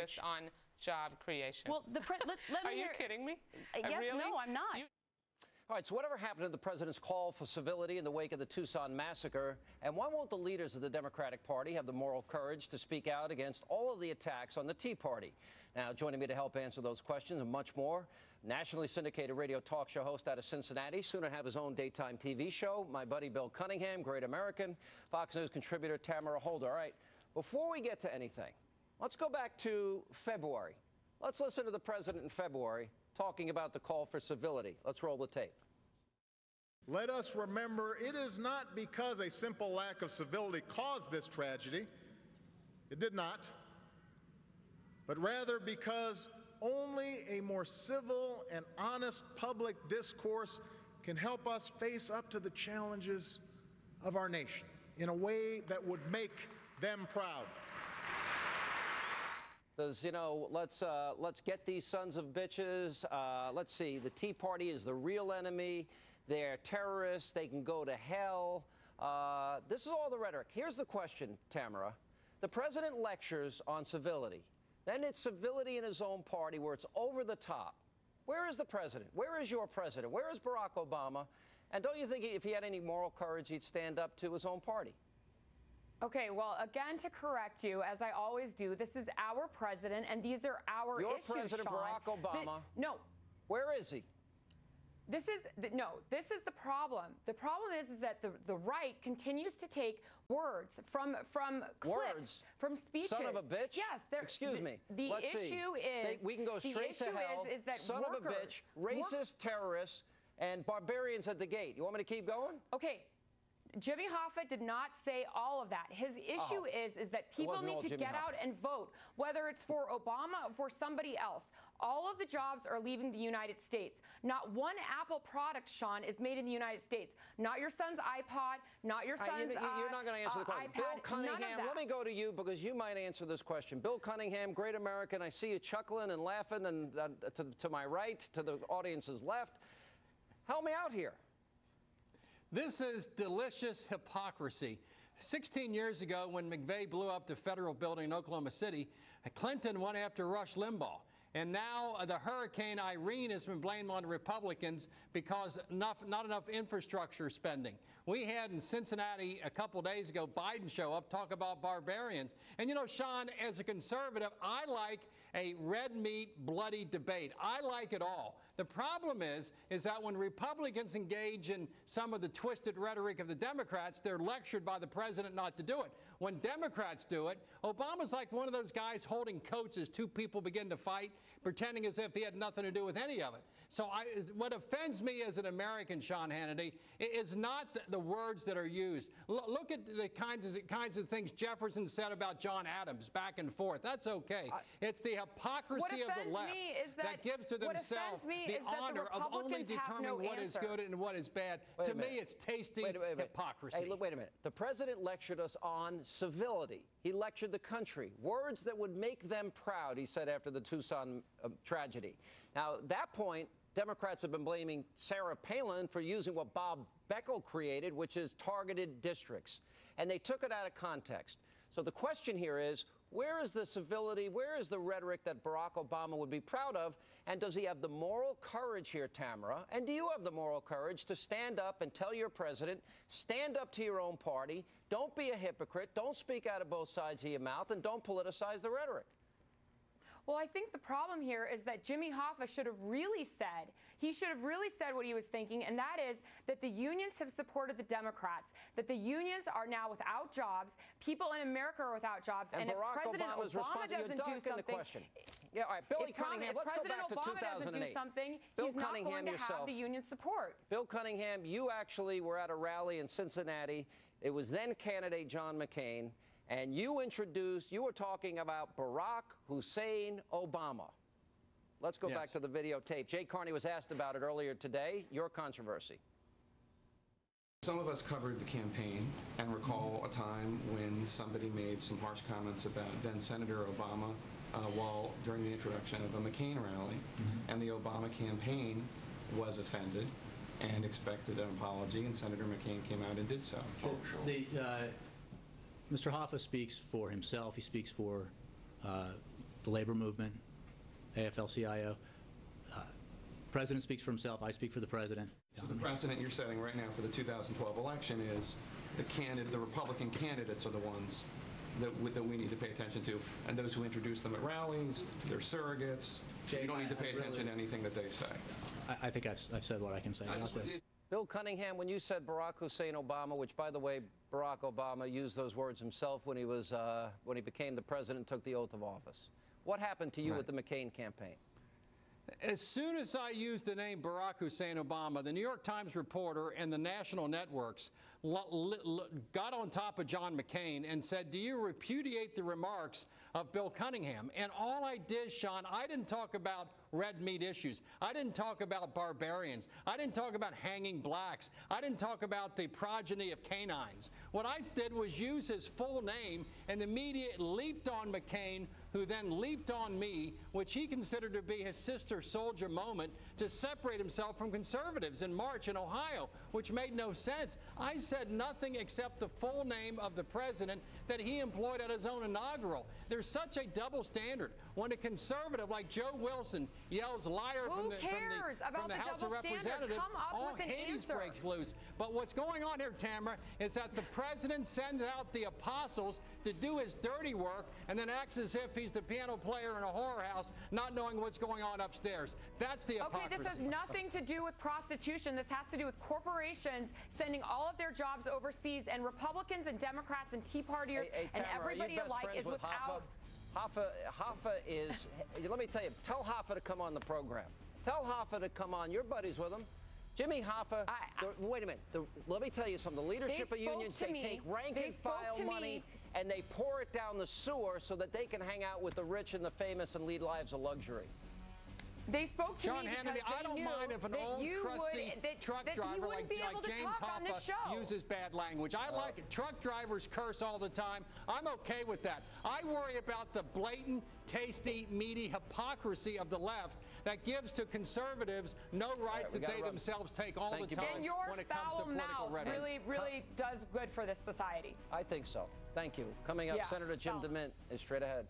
focused on job creation. Well, Are you kidding me? Yes, really? No, I'm not. All right, so whatever happened to the president's call for civility in the wake of the Tucson massacre? And why won't the leaders of the Democratic Party have the moral courage to speak out against all of the attacks on the Tea Party? Now, joining me to help answer those questions and much more, nationally syndicated radio talk show host out of Cincinnati, soon to have his own daytime TV show, my buddy Bill Cunningham, great American, Fox News contributor Tamara Holder. All right, before we get to anything, let's go back to February. Let's listen to the president in February talking about the call for civility. Let's roll the tape. Let us remember, it is not because a simple lack of civility caused this tragedy. It did not. But rather because only a more civil and honest public discourse can help us face up to the challenges of our nation in a way that would make them proud. Let's get these sons of bitches. Let's see, the Tea Party is the real enemy. They're terrorists. They can go to hell. This is all the rhetoric. Here's the question, Tamara. The president lectures on civility. Then it's civility in his own party where it's over the top. Where is the president? Where is your president? Where is Barack Obama? And don't you think if he had any moral courage, he'd stand up to his own party? Okay, well, again, to correct you, as I always do, this is our president, and these are our issues, Your president, Sean. Barack Obama. No. Where is he? This is the problem. The problem is that the right continues to take words from clips, from speeches. Son of a bitch? Yes. Excuse me. The Let's issue see. is we can go straight to hell. Is that son of a bitch, racist, terrorists, and barbarians at the gate. You want me to keep going? Okay. Jimmy Hoffa did not say all of that. His issue is that people need to get out and vote, whether it's for Obama or for somebody else. All of the jobs are leaving the United States. Not one Apple product, Sean, is made in the United States. Not your son's iPod, not your son's You're not going to answer the question. iPad, Bill Cunningham, let me go to you because you might answer this question. Bill Cunningham, great American. I see you chuckling and laughing and to my right, to the audience's left. Help me out here. This is delicious hypocrisy. 16 years ago, when McVeigh blew up the federal building in Oklahoma City, Clinton went after Rush Limbaugh. And now the Hurricane Irene has been blamed on the Republicans because not enough infrastructure spending. We had in Cincinnati a couple days ago Biden show up, talk about barbarians. And, you know, Sean, as a conservative, I like a red meat, bloody debate. I like it all. The problem is that when Republicans engage in some of the twisted rhetoric of the Democrats, they're lectured by the president not to do it. When Democrats do it, Obama's like one of those guys holding coats as two people begin to fight, pretending as if he had nothing to do with any of it. So what offends me as an American, Sean Hannity, is not the words that are used. Look at the kinds of things Jefferson said about John Adams back and forth. That's okay. It's the hypocrisy of the left that gives to themselves the honor of only determining what is good and what is bad. To me, it's tasty hypocrisy. Hey, look, wait a minute. The president lectured us on civility. He lectured the country. Words that would make them proud, he said after the Tucson tragedy. Now, at that point, Democrats have been blaming Sarah Palin for using what Bob Beckel created, which is targeted districts. And they took it out of context. So the question here is, where is the civility, where is the rhetoric that Barack Obama would be proud of? And does he have the moral courage here, Tamara? And do you have the moral courage to stand up and tell your president, stand up to your own party, don't be a hypocrite, don't speak out of both sides of your mouth, and don't politicize the rhetoric? Well, I think the problem here is that Jimmy Hoffa should have really said what he was thinking, and that is that the unions have supported the Democrats, that the unions are now without jobs, people in America are without jobs, and if President Obama doesn't do something, yeah, all right, Billy Cunningham, let's go back to 2008. He's not going to have the union support. Bill Cunningham, you actually were at a rally in Cincinnati. It was then candidate John McCain. And you were talking about Barack Hussein Obama. Let's go back to the videotape. Jay Carney was asked about it earlier today. Your controversy. Some of us covered the campaign and recall a time when somebody made some harsh comments about then Senator Obama during the introduction of a McCain rally, and the Obama campaign was offended and expected an apology, and Senator McCain came out and did so. Mr. Hoffa speaks for himself. He speaks for the labor movement, AFL-CIO. President speaks for himself. I speak for the president. So the precedent you're setting right now for the 2012 election is the Republican candidates are the ones that we need to pay attention to, and those who introduce them at rallies, they're surrogates. So you don't need to pay attention to anything that they say. I think I've said what I can say about this. Bill Cunningham, when you said Barack Hussein Obama, which, by the way, Barack Obama used those words himself when he became the president and took the oath of office. What happened to you with the McCain campaign? As soon as I used the name Barack Hussein Obama, the New York Times reporter and the national networks got on top of John McCain and said, do you repudiate the remarks of Bill Cunningham? And all I did, Sean, I didn't talk about red meat issues. I didn't talk about barbarians. I didn't talk about hanging blacks. I didn't talk about the progeny of canines. What I did was use his full name, and the media leaped on McCain, who then leaped on me, which he considered to be his sister soldier moment, to separate himself from conservatives in March in Ohio, which made no sense. I said nothing except the full name of the president that he employed at his own inaugural. There's such a double standard. When a conservative like Joe Wilson yells liar from the House of Representatives, all Hades breaks loose. But what's going on here, Tamara, is that the president sends out the apostles to do his dirty work and then acts as if he's the piano player in a horror house, not knowing what's going on upstairs. That's the hypocrisy. Okay, this has nothing to do with prostitution. This has to do with corporations sending all of their jobs overseas, and Republicans and Democrats and Tea Partiers and everybody alike is without. Hoffa is, let me tell you, tell Hoffa to come on the program. Tell Hoffa to come on. Your buddies with him. Jimmy Hoffa, wait a minute. Let me tell you something. The leadership of unions, they take rank and file money and they pour it down the sewer so that they can hang out with the rich and the famous and lead lives of luxury. They spoke to John me Hannity, I don't mind if an old crusty truck driver like James Hoffa uses bad language. I like it. Truck drivers curse all the time. I'm okay with that. I worry about the blatant, tasty, meaty hypocrisy of the left that gives to conservatives no rights that they themselves take all the time when it comes to political rhetoric. Really does good for this society. I think so. Thank you. Coming up, Senator Jim DeMint is straight ahead.